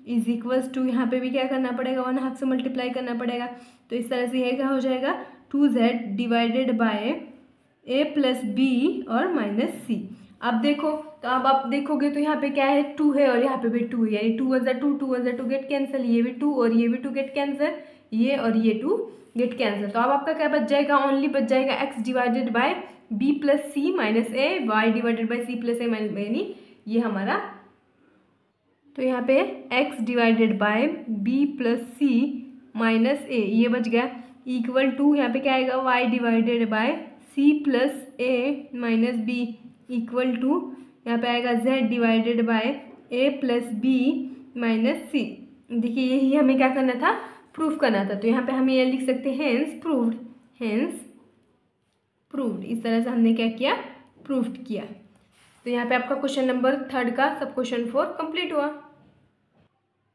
is equals to, यहाँ पे भी क्या करना पड़ेगा, 1/2 से मल्टीप्लाई करना पड़ेगा। तो इस तरह से ये क्या हो जाएगा, 2z divided by a plus b और माइनस c। अब देखो तो अब आप देखोगे तो यहाँ पे क्या है, 2 है और यहाँ पे भी 2 है, यानी 2 1 ज़ा 2 गेट कैंसिल, ये भी 2 और ये भी 2 गेट कैंसिल, ये और ये 2 गेट कैंसिल। तो अब आपका क्या बच जाएगा, ओनली बच जाएगा x divided by b plus c minus a, y divided by c plus a minus b, यानी ये हमारा। तो यहाँ पे x divided by b plus c minus a ये बच गया, इक्वल टू यहाँ पे क्या आएगा, y divided by c plus a minus b equal to यहाँ पे आएगा z divided by a plus b minus c। देखिए यही हमें क्या करना था, प्रूफ करना था। तो यहाँ पे हम ये लिख सकते हैं हेंस प्रूव्ड, इस तरह से हमने क्या किया, प्रूफ किया। तो यहाँ पे आपका क्वेश्चन नंबर 3 का सब क्वेश्चन 4 कंप्लीट हुआ।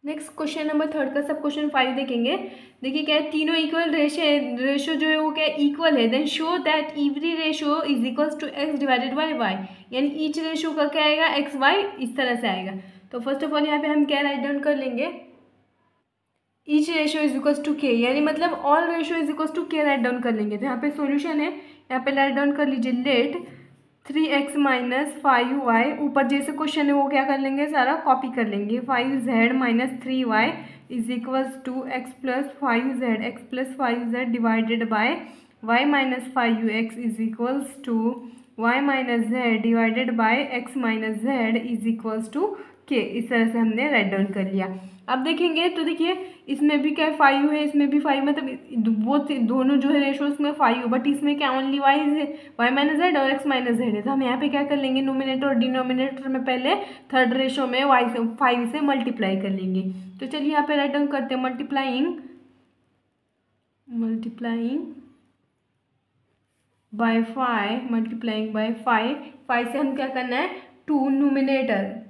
नेक्स्ट क्वेश्चन नंबर 3 का सब क्वेश्चन 5 देखेंगे। देखिए क्या है, तीनों इक्वल रेशो जो है वो क्या इक्वल है, then show that every ratio is equals to x divided by y, यानी ईच रेशो का क्या आएगा, x y, इस तरह से आएगा। तो फर्स्ट ऑफ ऑल यहाँ पे हम क्या राइट डाउन कर लेंगे, each ratio is equals to k, यानी मतलब all ratio is equals to k write down कर लेंगे। तो यहाँ पे सॉल्यूशन है, यहाँ पे राइट डाउन कर लीजिए, लेट 3x माइनस 5y, ऊपर जैसे क्वेश्चन है वो क्या कर लेंगे, सारा कॉपी कर लेंगे, 5z minus 3y is equals to x plus 5z divided by y minus 5ux is equals to y minus Z divided by x minus z is equals to के। इस तरह से हमने राइट डाउन कर लिया। अब देखेंगे तो देखिए इसमें भी क्या 5 है, इसमें भी 5, मतलब वो दोनों जो है रेशो उसमें 5, बट इसमें क्या ओनली वाई माइनस जेड और एक्स माइनस जेड है। तो हम यहाँ पे क्या कर लेंगे, नोमिनेटर और डिनोमिनेटर में पहले थर्ड रेशो में वाई से 5 से मल्टीप्लाई कर लेंगे। तो चलिए यहाँ पे राइट डाउन करते हैं, मल्टीप्लाइंग बाय 5, मल्टीप्लाइंग बाय 5 से हम क्या करना है, to numerator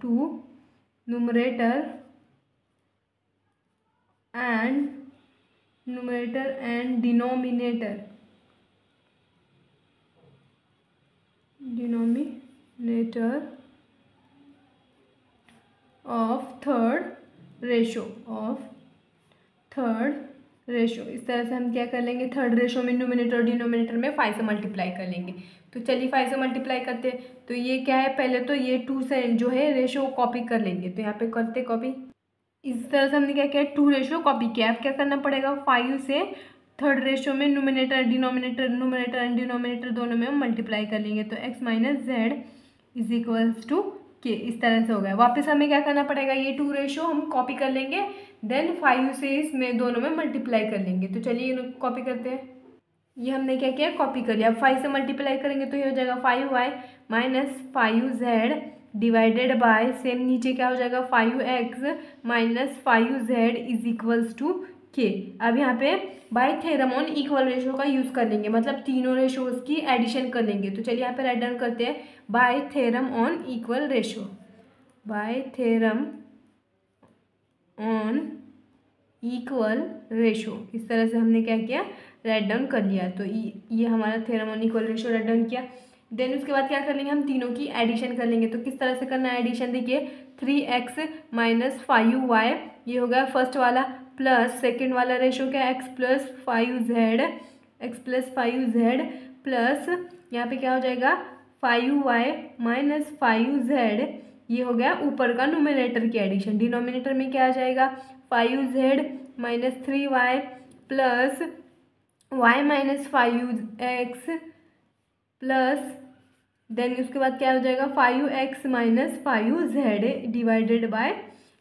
and denominator of third ratio. इस तरह से हम क्या कर लेंगे, थर्ड रेशो में न्यूमरेटर और डिनोमिनेटर में 5 से मल्टीप्लाई कर लेंगे। तो चलिए 5 से मल्टीप्लाई करते हैं। तो ये क्या है, पहले तो ये 2 से जो है रेशो कॉपी कर लेंगे। तो यहाँ पे करते कॉपी। इस तरह से हमने क्या किया, 2 रेशो कॉपी किया। अब क्या करना पड़ेगा, 5 से थर्ड रेशो में न्यूमरेटर एंड डिनोमिनेटर दोनों में हम मल्टीप्लाई कर लेंगे। तो x minus z is equals to के। इस तरह से हो गया। वापस हमें क्या करना पड़ेगा, ये 2 रेशो हम कॉपी कर लेंगे, देन 5 से इसमें दोनों में मल्टीप्लाई कर लेंगे। तो चलिए कॉपी करते हैं। ये हमने क्या किया, कॉपी कर लिया। अब 5 से मल्टीप्लाई करेंगे तो ये हो जाएगा 5y minus 5z divided bye, same नीचे क्या हो जाएगा, 5x minus 5z is equals to के। अब यहाँ पे bye theorem on equal ratio का यूज़ कर लेंगे, मतलब तीनों रेशोज की एडिशन कर लेंगे। तो चलिए यहाँ पे राइट डाउन करते हैं, by theorem on equal ratio, bye theorem on equal ratio. इस तरह से हमने क्या किया, राइट डाउन कर लिया। तो ये हमारा theorem on equal ratio right down किया। देन उसके बाद क्या कर लेंगे, हम तीनों की एडिशन कर लेंगे। तो किस तरह से करना है एडिशन, देखिए 3x माइनस 5y ये हो गया फर्स्ट वाला, प्लस सेकेंड वाला रेशो क्या, x प्लस 5z प्लस यहाँ पे क्या हो जाएगा 5y माइनस 5z, ये हो गया ऊपर का न्यूमरेटर की एडिशन। डिनोमिनेटर में क्या आ जाएगा, 5z minus 3y plus y minus 5x plus then उसके बाद क्या हो जाएगा 5x minus 5z divided bye,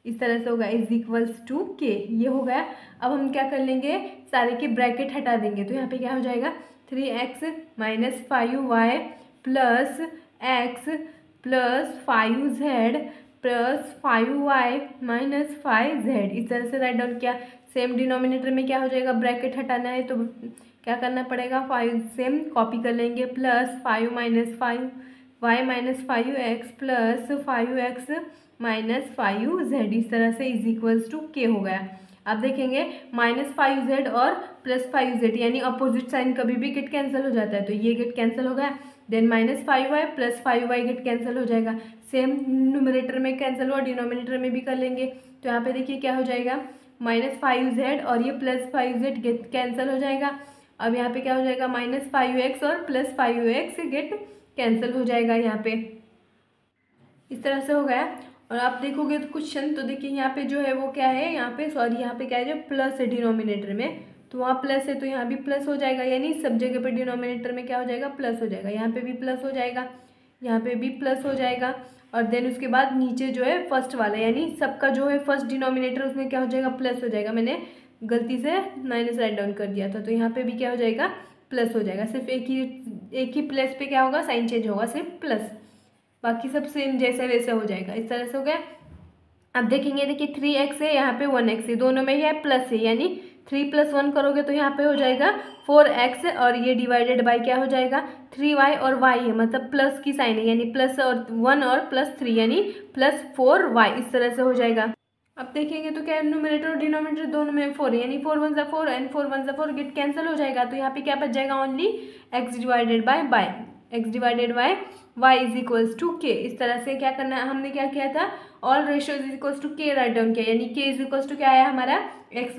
इस तरह से होगा इज इक्वल्स टू के। ये हो गया। अब हम क्या कर लेंगे, सारे के ब्रैकेट हटा देंगे। तो यहाँ पे क्या हो जाएगा 3x minus 5y plus x plus 5z plus 5y minus 5z। इस तरह से राइट डाउन किया। सेम डिनोमिनेटर में क्या हो जाएगा, ब्रैकेट हटाना है तो क्या करना पड़ेगा, 5 सेम कॉपी कर लेंगे, plus 5 minus 5y minus 5x plus 5x minus 5z। इस तरह से इज इक्वल्स टू के हो गया। अब देखेंगे माइनस 5z और प्लस 5z यानी अपोजिट साइन कभी भी गेट कैंसिल हो जाता है। तो ये गेट कैंसिल हो गया। Then minus 5y plus 5y get cancel हो जाएगा। सेम न्यूमरेटर में कैंसिल हुआ, डिनोमिनेटर में भी कर लेंगे। तो यहाँ पे देखिए क्या हो जाएगा, माइनस 5z और ये प्लस 5z गेट कैंसिल हो जाएगा। अब यहाँ पे क्या हो जाएगा, माइनस 5x और प्लस 5x गेट कैंसिल हो जाएगा यहाँ पे। इस तरह से हो गया। और आप देखोगे तो क्वेश्चन, तो देखिए यहाँ पे जो है वो क्या है, यहाँ पे सॉरी यहाँ पे क्या है, जो प्लस है डिनोमिनेटर में, तो वहाँ प्लस है तो यहाँ भी प्लस हो जाएगा, यानी सब जगह पे डिनोमिनेटर में क्या हो जाएगा, प्लस हो जाएगा। यहाँ पे भी प्लस हो जाएगा, यहाँ पे भी प्लस हो जाएगा। और देन उसके बाद नीचे जो है फर्स्ट वाला, यानी सबका जो है फर्स्ट डिनोमिनेटर उसमें क्या हो जाएगा, प्लस हो जाएगा। मैंने गलती से माइनस राइट डाउन कर दिया था, तो यहाँ पे भी क्या हो जाएगा, प्लस हो जाएगा। सिर्फ एक ही प्लस पे क्या होगा, साइन चेंज होगा, सिर्फ प्लस, बाकी सब सेम जैसे वैसे हो जाएगा। इस तरह से हो गया। अब देखेंगे, देखिए 3x है, यहाँ पे 1x है, दोनों में ही है प्लस है, यानी 3 + 1 करोगे तो यहाँ पे हो जाएगा 4x और ये डिवाइडेड बाय क्या हो जाएगा 3y और y है, मतलब प्लस की साइन है, यानी प्लस और 1 और प्लस 3 यानी प्लस 4y। इस तरह से हो जाएगा। अब देखेंगे तो क्या न्यूमरेटर और डिनोमिनेटर दोनों में 4 है, यानी 4 × 1 = 4 एंड 4 × 1 = 4 गेट कैंसिल हो जाएगा। तो यहाँ पे क्या बच जाएगा, only x divided by y is equals to के। इस तरह से क्या करना है, हमने क्या किया था, all ratio is equals to k write down किया, यानी के इज इक्वल्स टू क्या आया हमारा x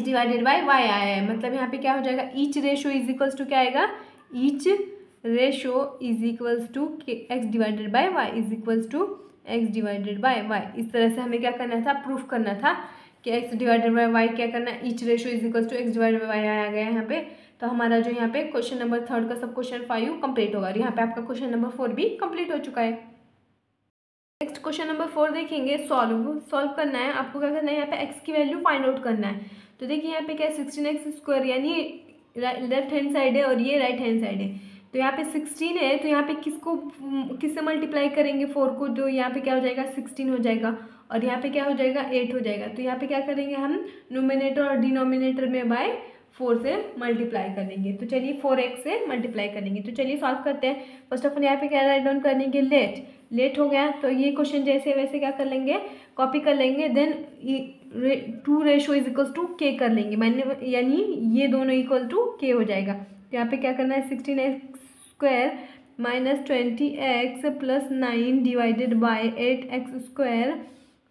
डिवाइडेड बाय y आया है। मतलब यहाँ पे क्या हो जाएगा, each ratio is equals to क्या आएगा, each ratio is equals to x divided by y is equals to x divided by y। इस तरह से हमें क्या करना था, प्रूफ करना था कि x डिवाइडेड बाय y क्या करना है, each ratio is equals to x divided by y आया गया यहाँ पे। तो हमारा जो यहाँ पे क्वेश्चन नंबर 3 का सब क्वेश्चन 5 कंप्लीट होगा और यहाँ पे आपका क्वेश्चन नंबर 4 भी कंप्लीट हो चुका है। नेक्स्ट क्वेश्चन नंबर 4 देखेंगे, सॉल्व करना है आपको। क्या करना है, यहाँ पे x की वैल्यू फाइंड आउट करना है। तो देखिए यहाँ पे क्या है, 16x² यानी लेफ्ट हैंड साइड है और ये राइट हैंड साइड है। तो यहाँ पे 16 है, तो यहाँ पे किससे मल्टीप्लाई करेंगे 4 को, तो यहाँ पे क्या हो जाएगा 16 हो जाएगा और यहाँ पे क्या हो जाएगा 8 हो जाएगा। तो यहाँ पे क्या करेंगे हम, नोमिनेटर और डिनोमिनेटर में बाय 4 से मल्टीप्लाई करेंगे। तो चलिए 4x से मल्टीप्लाई करेंगे। तो चलिए सॉल्व करते हैं। फर्स्ट ऑफ ऑल यहाँ पे क्या राइट डाउन करेंगे, लेट हो गया। तो ये क्वेश्चन जैसे वैसे क्या कर लेंगे, कॉपी कर लेंगे, then 2 ratio is equal to k कर लेंगे, यानी ये दोनों इक्वल टू k हो जाएगा। तो यहाँ पे क्या करना है, 16x² minus 20x plus 9 divided by 8x²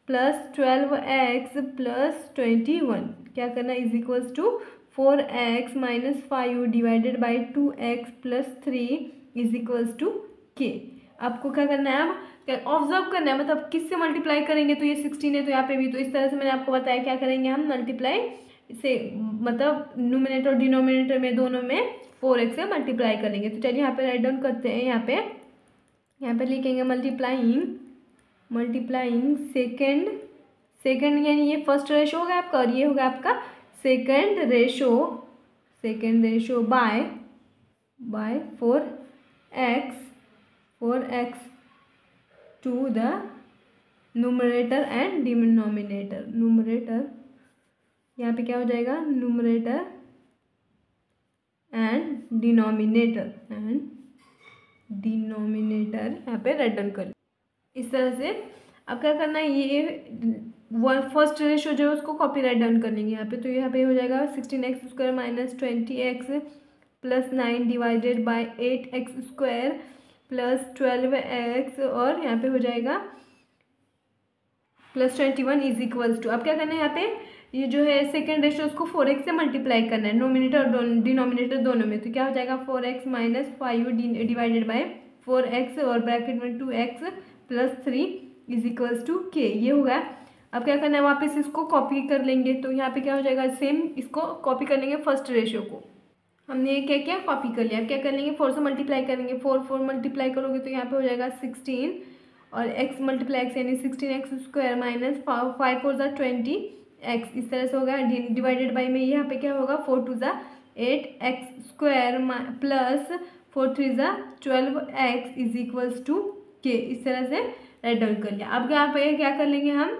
plus 12x plus 21 क्या करना है, is equals to 4x minus 5 divided by 2x plus 3 is equals to k। आपको क्या करना है, अब ऑब्जर्व करना है, मतलब किससे मल्टीप्लाई करेंगे। तो ये 16 है तो यहाँ पे भी, तो इस तरह से मैंने आपको बताया क्या करेंगे हम, मल्टीप्लाई से मतलब न्यूमिनेटर और डिनोमिनेटर में दोनों में 4x से मल्टीप्लाई करेंगे। तो चलिए यहाँ पे राइट डाउन करते हैं। यहाँ पे लिखेंगे मल्टीप्लाइंग सेकेंड यानी ये फर्स्ट रेशो होगा आपका और ये होगा आपका second ratio by 4x to the numerator and denominator. यहाँ पे क्या हो जाएगा, न्यूमरेटर एंड डिनोमिनेटर यहाँ पे राइट डाउन कर इस तरह से। अब क्या करना है, ये फर्स्ट रेशो जो है उसको कॉपी राइट डाउन कर लेंगे यहाँ पे। तो यहाँ पे हो जाएगा 16x² minus 20x plus 9 divided by 8x² plus 12x और यहाँ पे हो जाएगा प्लस 21 इज इक्वल्स टू। अब क्या करना है, यहाँ पे ये जो है सेकेंड रेशो उसको 4x से मल्टीप्लाई करना है, नोमिनेटर और डिनोमिनेटर दोनों में। तो क्या हो जाएगा 4x minus 5 divided by 4x और ब्रैकेट में 2x plus 3 is equals to k, ये होगा। अब क्या करना है, वापस इसको कॉपी कर लेंगे। तो यहाँ पे क्या हो जाएगा, सेम इसको कॉपी कर लेंगे फर्स्ट रेशो को। हमने ये क्या किया, कॉपी कर लिया। अब क्या कर लेंगे, 4 से मल्टीप्लाई करेंगे, 4 मल्टीप्लाई करोगे तो यहाँ पे हो जाएगा 16 और x मल्टीप्लाई x यानी 16x² माइनस 5 4 ज़ा 20x, इस तरह से होगा। डिवाइडेड बाई में यहाँ पे क्या होगा, 4 2 ज़ा 8x² प्लस 4 3 ज़ा 12x is equals to k, इस तरह से राइट डाउन कर लिया। अब यहाँ पे क्या कर लेंगे हम,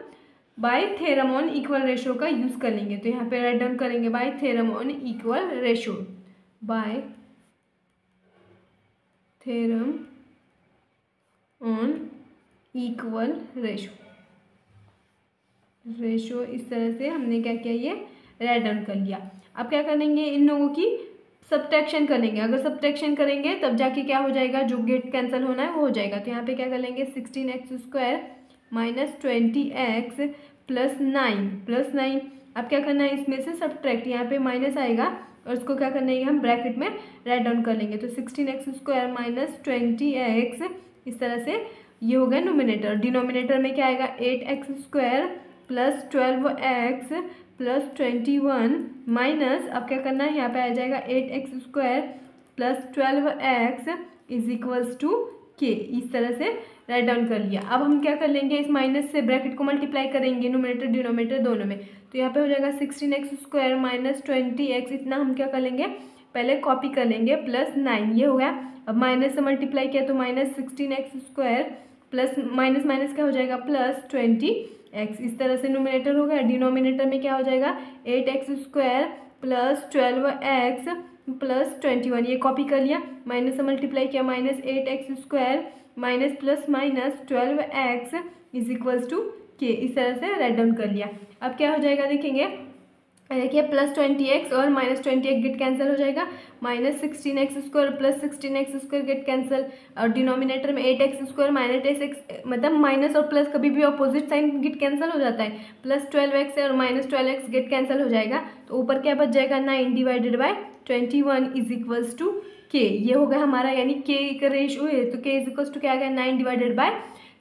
bye theorem on equal ratio का यूज़ कर लेंगे। तो यहाँ पे राइट डाउन करेंगे bye theorem on equal ratio, bye theorem on equal ratio इस तरह से हमने क्या किया, ये राइट डाउन कर लिया। अब क्या करेंगे, इन लोगों की सब्ट्रैक्शन करेंगे। अगर सब्ट्रैक्शन करेंगे तब जाके क्या हो जाएगा, जो गेट कैंसिल होना है वो हो जाएगा। तो यहाँ पे क्या कर लेंगे, 16x² माइनस 20x प्लस 9 अब क्या करना है, इसमें से सब्ट्रैक्ट, यहाँ पे माइनस आएगा और इसको क्या करना है, हम ब्रैकेट में राइट डाउन कर लेंगे। तो 16x² माइनस 20x इस तरह से ये हो गया नोमिनेटर। डिनोमिनेटर में क्या आएगा, 8x² plus 12x plus 21 minus, अब क्या करना है, यहाँ पे आ जाएगा 8x² plus 12x is equals to k, इस तरह से राइट डाउन कर लिया। अब हम क्या कर लेंगे, इस माइनस से ब्रैकेट को मल्टीप्लाई करेंगे नोमिनेटर डिनोमिनेटर दोनों में। तो यहाँ पे हो जाएगा 16x² माइनस 20x, इतना हम क्या कर लेंगे, पहले कॉपी कर लेंगे, प्लस 9 ये हो गया। अब माइनस से मल्टीप्लाई किया तो minus 16x² plus minus minus क्या हो जाएगा, प्लस 20x, इस तरह से नोमिनेटर हो गया। डिनोमिनेटर में क्या हो जाएगा, 8x² प्लस 12x प्लस 21, ये कॉपी कर लिया, माइनस से मल्टीप्लाई किया, minus 8x² minus plus minus 12x is equals to k, इस तरह से राइट डाउन कर लिया। अब क्या हो जाएगा, देखिए प्लस 20x और माइनस 20x गेट कैंसिल हो जाएगा, minus 16x² plus 16x² get cancel और डिनोमिनेटर में 8x² माइनस 8x, मतलब माइनस और प्लस कभी भी अपोजिट साइन गेट कैंसिल हो जाता है, प्लस 12x और माइनस 12x गेट कैंसिल हो जाएगा। तो ऊपर क्या बच जाएगा, 9 divided by 21 is equals to k, ये हो गया हमारा, यानी k का रेशियो है तो k इज इक्वल्स टू क्या आ गया, 9 डिवाइडेड बाई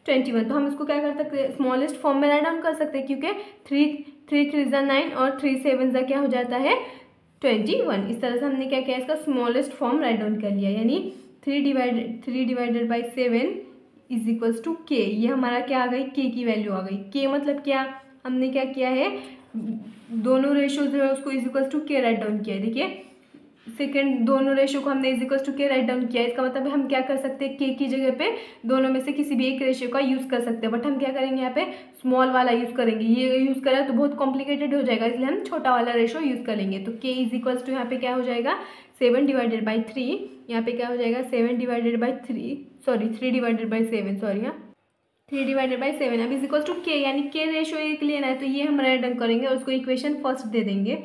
21। तो हम इसको क्या कर सकते हैं, स्मॉलेस्ट फॉर्म में राइट डाउन कर सकते हैं, क्योंकि 3 3 3 9 और 3 7 क्या हो जाता है 21। इस तरह से हमने क्या किया, इसका स्मॉलेस्ट फॉर्म राइट डाउन कर लिया, यानी 3/7 इज इक्वल्स टू के। ये हमारा क्या आ गई, के की वैल्यू आ गई। के मतलब क्या, हमने क्या किया है, दोनों रेशो जो है उसको is equals to k write down किया है। देखिए सेकंड दोनों रेशो को हमने is equals to k write down किया है। इसका मतलब हम क्या कर सकते हैं, के की जगह पे दोनों में से किसी भी एक रेशो का यूज़ कर सकते हैं, बट हम क्या करेंगे यहाँ पे स्मॉल वाला यूज़ करेंगे। ये यूज़ करें तो बहुत कॉम्प्लिकेटेड हो जाएगा, इसलिए हम छोटा वाला रेशो यूज़ करेंगे। तो के इज इक्वल्स टू यहाँ पे क्या हो जाएगा, 7/3। यहाँ पे क्या हो जाएगा 7/3, सॉरी 3/7, सॉरी हाँ 3/7। अब इज इक्वल्स टू के, यानी के रेशो एक लेना है, तो ये हम राइट डाउन करेंगे और उसको इक्वेशन फर्स्ट दे देंगे।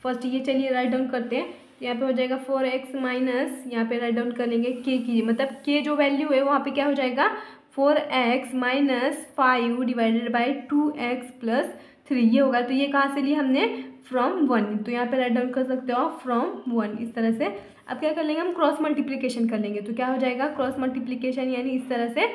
फर्स्ट ये चलिए राइट डाउन करते हैं। यहाँ पे हो जाएगा 4x माइनस, यहाँ पे राइट डाउन कर लेंगे के की, मतलब के जो वैल्यू है वहाँ पे क्या हो जाएगा 4x माइनस 5/2x प्लस 3 ये होगा। तो ये कहाँ से लिया हमने, फ्रॉम 1, तो यहाँ पे राइट डाउन कर सकते हो आप फ्रॉम 1 इस तरह से। अब क्या कर लेंगे, हम क्रॉस मल्टीप्लीकेशन कर लेंगे। तो क्या हो जाएगा क्रॉस मल्टीप्लीकेशन, यानी इस तरह से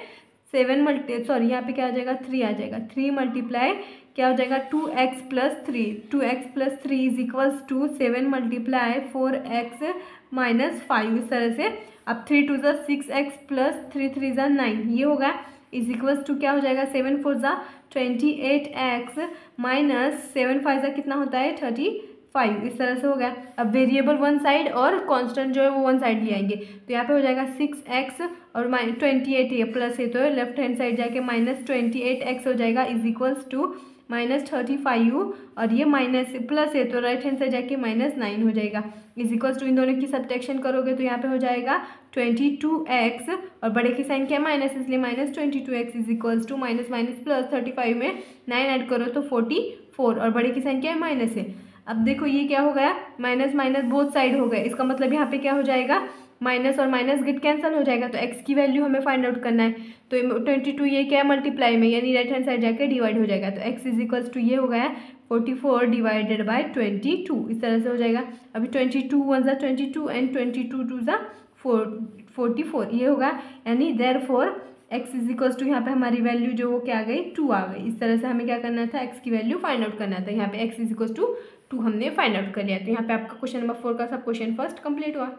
7 सॉरी यहाँ पे क्या आ जाएगा 3 आ जाएगा, 3 मल्टीप्लाई क्या हो जाएगा 2x plus 3, 2x plus 3 is equals to 7 multiply 4x minus 5 इस तरह से। अब 3 2 ज़ा 6x प्लस 3 3 ज़ा 9 ये होगा, इज इक्वल्स टू क्या हो जाएगा 7 4 ज़ा 28x माइनस 7 5 ज़ा कितना होता है 35 इस तरह से हो गया। अब वेरिएबल वन साइड और कांस्टेंट जो है वो वन साइड ले आएंगे, तो यहाँ पे हो जाएगा 6x और -28 ये प्लस है, तो लेफ्ट हैंड साइड जाके -28x हो जाएगा इज इक्वल्स टू -35 और ये माइनस प्लस है तो राइट हैंड साइड जाके -9 हो जाएगा इज इक्वल्स टू, इन दोनों की सब्ट्रैक्शन करोगे तो यहाँ पे हो जाएगा 22x और बड़े की साइन क्या है माइनस, इसलिए -22x is equals to minus minus plus 35 में 9 ऐड करो तो 44 और बड़े की साइन क्या है माइनस है। अब देखो ये क्या हो गया, माइनस माइनस बोथ साइड हो गए, इसका मतलब यहाँ पे क्या हो जाएगा माइनस और माइनस गेट कैंसिल हो जाएगा। तो x की वैल्यू हमें फाइंड आउट करना है, तो 22 ये क्या है मल्टीप्लाई में, यानी राइट हैंड साइड जाके डिवाइड हो जाएगा। तो x इज इक्वल्स टू ये हो गया 44/22 इस तरह से हो जाएगा। अभी 22 1 ज़ा 22 एंड 22 2 ज़ा 44 ये होगा, यानी therefore x is equals to यहाँ पे हमारी वैल्यू जो वो क्या आ गई 2 आ गई। इस तरह से हमें क्या करना था, x की वैल्यू फाइंड आउट करना था। यहाँ पे x इज इक्वल्स टू 2 हमने फाइंड आउट कर लिया। तो यहाँ पे आपका क्वेश्चन नंबर 4 का सब क्वेश्चन फर्स्ट कंप्लीट हुआ।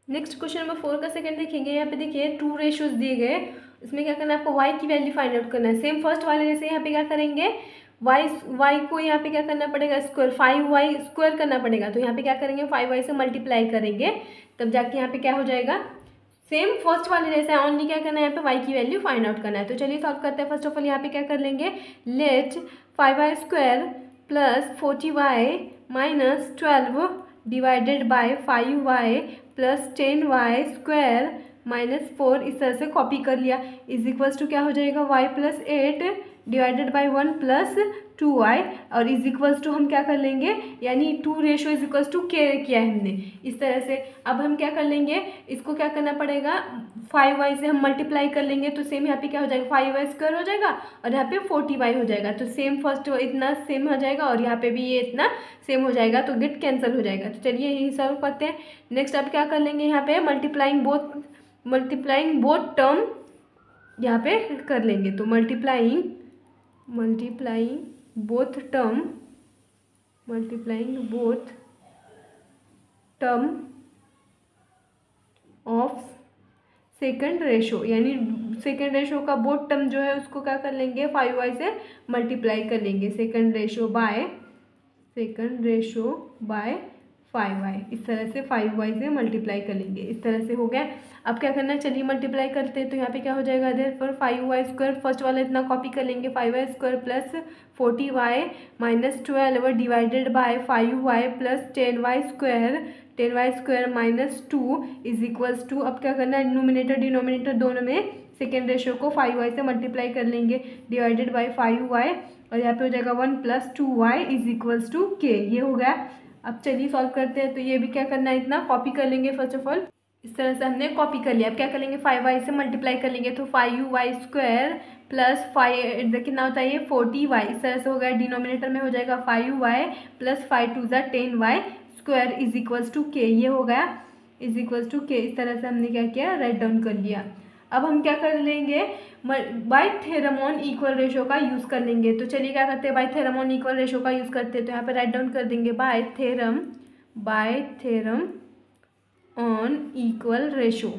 नेक्स्ट क्वेश्चन नंबर 4 का सेकंड देखेंगे। यहाँ पे देखिए 2 रेशोज दिए गए, इसमें क्या करना है आपको y की वैल्यू फाइंड आउट करना है। सेम फर्स्ट वाले जैसे यहाँ पे क्या करेंगे y को यहाँ पे क्या करना पड़ेगा स्क्वायर, 5y स्क्वायर करना पड़ेगा। तो यहाँ पे क्या करेंगे 5y से मल्टीप्लाई करेंगे, तब जाके यहाँ पे क्या हो जाएगा सेम फर्स्ट वाले जैसे, ओनली क्या करना है यहाँ पे y की वैल्यू फाइंड आउट करना है। तो चलिए सॉल्व करते हैं। फर्स्ट ऑफ ऑल यहाँ पे क्या कर लेंगे, let 5y square plus 40y minus 12 divided by 5y plus 10y square minus 4 इस तरह से कॉपी कर लिया इज इक्वल्स टू क्या हो जाएगा y plus 8 divided by 1 plus 2y और इज इक्वल्स टू हम क्या कर लेंगे, यानी 2 रेशो इज इक्वल्स टू के किया है हमने इस तरह से। अब हम क्या कर लेंगे, इसको क्या करना पड़ेगा 5y से हम मल्टीप्लाई कर लेंगे, तो सेम यहाँ पे क्या हो जाएगा 5y स्क्वायर हो जाएगा और यहाँ पे 40y हो जाएगा। तो सेम फर्स्ट इतना सेम हो जाएगा और यहाँ पे भी ये इतना सेम हो जाएगा, तो गेट कैंसिल हो जाएगा। तो चलिए यही सॉल्व करते हैं। नेक्स्ट अब क्या कर लेंगे, यहाँ पे मल्टीप्लाइंग बोथ टर्म यहाँ पे कर लेंगे। तो multiplying both term of second ratio, यानी सेकंड रेशो का बोथ टर्म जो है उसको क्या कर लेंगे 5y से मल्टीप्लाई कर लेंगे। सेकंड रेशो बाय 5y इस तरह से 5y से मल्टीप्लाई कर लेंगे। इस तरह से हो गया। अब क्या करना है, चलिए मल्टीप्लाई करते हैं। तो यहाँ पे क्या हो जाएगा देयरफॉर 5y स्क्वायर फर्स्ट वाला इतना कॉपी कर लेंगे, 5y square plus 40y minus 12 divided by 5y plus 10y square minus 2 is equals to, अब क्या करना है न्यूमिनेटर डिनोमिनेटर दोनों में सेकेंड रेशो को 5y से मल्टीप्लाई कर लेंगे डिवाइडेड बाय 5y और यहाँ पे हो जाएगा 1 plus 2y is equals to के ये हो गया। अब चलिए सॉल्व करते हैं। तो ये भी क्या करना है इतना कॉपी कर लेंगे फर्स्ट ऑफ ऑल, इस तरह से हमने कॉपी कर लिया। अब क्या कर लेंगे 5y से मल्टीप्लाई कर लेंगे, तो 5y स्क्वायर प्लस 5 कितना होता है ये 40y इस तरह से हो गया। डिनोमिनेटर में हो जाएगा 5y प्लस 5 2 ज़ा 10y square is equals to के ये हो गया इज इक्वल्स टू के। इस तरह से हमने क्या किया राइट डाउन कर लिया। अब हम क्या कर लेंगे by theorem on equal ratio का यूज़ कर लेंगे। तो चलिए क्या करते हैं by theorem on equal ratio का यूज़ करते हैं। तो यहाँ पे राइट डाउन कर देंगे by by theorem on equal ratio,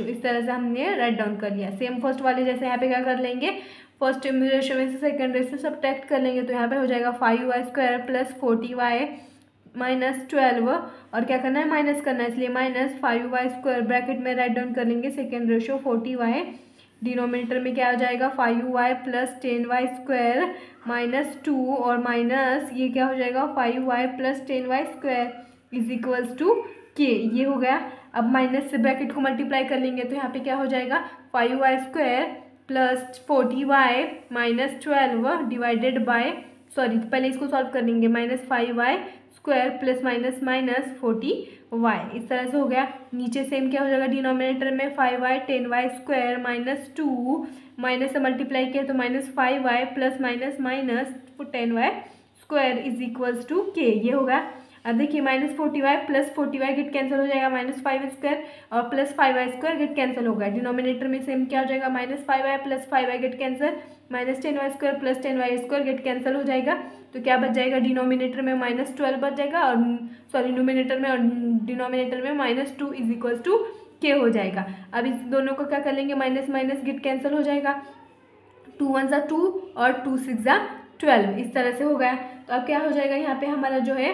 इस तरह से हमने राइट डाउन कर लिया। सेम फर्स्ट वाले जैसे यहाँ पे क्या कर लेंगे, फर्स्ट रेशो में से सेकंड रेशो सब्ट्रैक्ट कर लेंगे, तो यहाँ पे हो जाएगा 5y² प्लस 40y माइनस 12, और क्या करना है, माइनस करना है, इसलिए माइनस 5y² ब्रैकेट में राइट डाउन कर लेंगे सेकेंड रेशो 40y, डिनोमिनेटर में क्या हो जाएगा 5y प्लस 10y² माइनस 2, और माइनस ये क्या हो जाएगा 5y plus 10y² is equals to k, ये हो गया। अब माइनस से ब्रैकेट को मल्टीप्लाई कर लेंगे, तो यहाँ पे क्या हो जाएगा 5y² plus 40y minus 12 divided bye, sorry पहले इसको सॉल्व कर लेंगे, minus 5y² plus minus minus 40y, इस तरह से हो गया। नीचे सेम क्या हो जाएगा, डिनोमिनेटर में 5y 10y² माइनस 2, माइनस से मल्टीप्लाई किया तो minus 5y plus minus minus 10y² is equals to k, ये होगा। अब देखिए minus 40y plus 40y gate cancel हो जाएगा, माइनस 5y² और प्लस 5y² गेट कैंसिल होगा। डिनोमिनेटर में सेम क्या हो जाएगा, minus 5y plus 5y get cancel, minus 10y² plus 10y² gate cancel हो जाएगा, तो क्या बच जाएगा, डिनोमिनेटर में माइनस 12 बच जाएगा, और सॉरी न्यूमिनेटर में और डिनोमिनेटर में minus 2 is equals to k हो जाएगा। अब इस दोनों को क्या कर लेंगे, माइनस माइनस गेट कैंसिल हो जाएगा, 2 1 = 2 और 2 6 = 12, इस तरह से हो गया। तो अब क्या हो जाएगा, यहाँ पे हमारा जो है,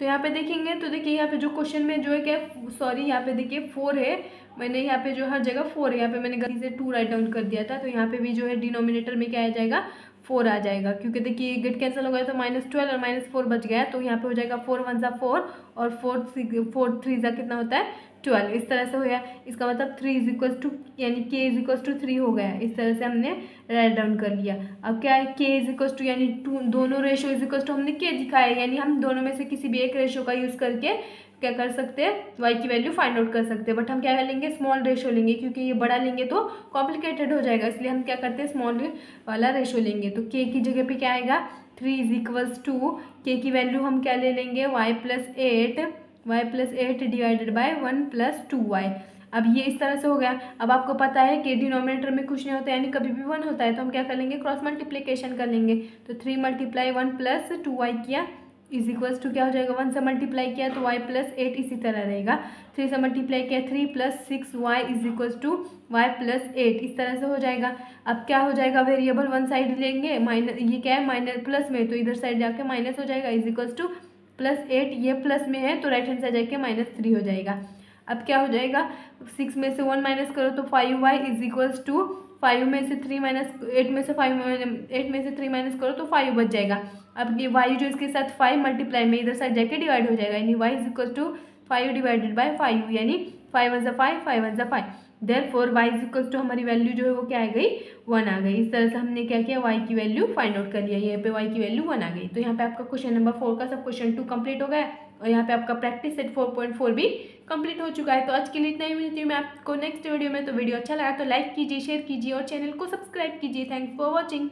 तो यहाँ पे देखेंगे तो देखिए यहाँ पे जो क्वेश्चन में जो है क्या, सॉरी यहाँ पे देखिए 4 है, मैंने यहाँ पे जो हर जगह 4 है, यहाँ पे मैंने गलती से 2 राइट डाउन कर दिया था, तो यहाँ पे भी जो है डिनोमिनेटर में क्या आ जाएगा 4 आ जाएगा, क्योंकि देखिए गेट कैंसिल हो गया तो माइनस 12 और माइनस 4 बच गया, तो यहाँ पे हो जाएगा 4 1 = 4 और 4 3 = कितना होता है 12, इस तरह से हो गया। इसका मतलब 3 इज इक्वल्स टू यानी k इज इक्वल्स टू 3 हो गया, इस तरह से हमने राइट डाउन कर लिया। अब क्या है, k इज इक्वल्स टू यानी दोनों रेशो इज इक्वल्स टू हमने k दिखाया है, यानी हम दोनों में से किसी भी एक रेशो का यूज़ करके क्या कर सकते हैं, y की वैल्यू फाइंड आउट कर सकते हैं, बट हम क्या कर लेंगे, स्मॉल रेशो लेंगे, क्योंकि ये बड़ा लेंगे तो कॉम्प्लिकेटेड हो जाएगा, इसलिए हम क्या करते हैं, स्मॉल वाला रेशो लेंगे। तो k की जगह पे क्या आएगा, 3 इज इक्वल्स टू k की वैल्यू हम क्या ले लेंगे, y plus 8 divided by 1 + 2y। अब ये इस तरह से हो गया। अब आपको पता है कि डिनोमिनेटर में कुछ नहीं होता है, यानी कभी भी 1 होता है, तो हम क्या कर लेंगे, क्रॉस मल्टीप्लिकेशन कर लेंगे, तो 3 × 1 + 2y किया इज इक्वल्स टू क्या हो जाएगा, 1 से मल्टीप्लाई किया तो y + 8 इसी तरह रहेगा, 3 से मल्टीप्लाई किया 3 + 6y is equals to y + 8, इस तरह से हो जाएगा। अब क्या हो जाएगा, वेरिएबल वन साइड लेंगे, माइनस ये क्या है माइनस प्लस में, तो इधर साइड जाके माइनस हो जाएगा, इज इक्वल्स टू +8, ये प्लस में है तो राइट हैंड साइड जाके -3 हो जाएगा। अब क्या हो जाएगा, 6 में से 1 माइनस करो तो 5y इज इक्वल्स टू 5 में से 3 माइनस 8 में से 3 माइनस करो तो 5 बच जाएगा। अब ये y जो इसके साथ 5 मल्टीप्लाई में इधर साइड जाके डिवाइड हो जाएगा, यानी y is equals to 5 divided by 5, यानी 5 1 = 5 5 1 = 5, therefore y is equals to हमारी वैल्यू जो है वो क्या आ गई, 1 आ गई। इस तरह से हमने क्या किया, y की वैल्यू फाइंड आउट कर लिया, यहाँ पे y की वैल्यू 1 आ गई। तो यहाँ पे आपका क्वेश्चन नंबर 4 का सब क्वेश्चन 2 कंप्लीट हो गया, और यहाँ पे आपका प्रैक्टिस सेट 4.4 भी कंप्लीट हो चुका है। तो आज के लिए इतना ही, मिलती हूँ मैं आपको नेक्स्ट वीडियो में। तो वीडियो अच्छा लगा तो लाइक कीजिए, शेयर कीजिए और चैनल को सब्सक्राइब कीजिए। Thanks for watching.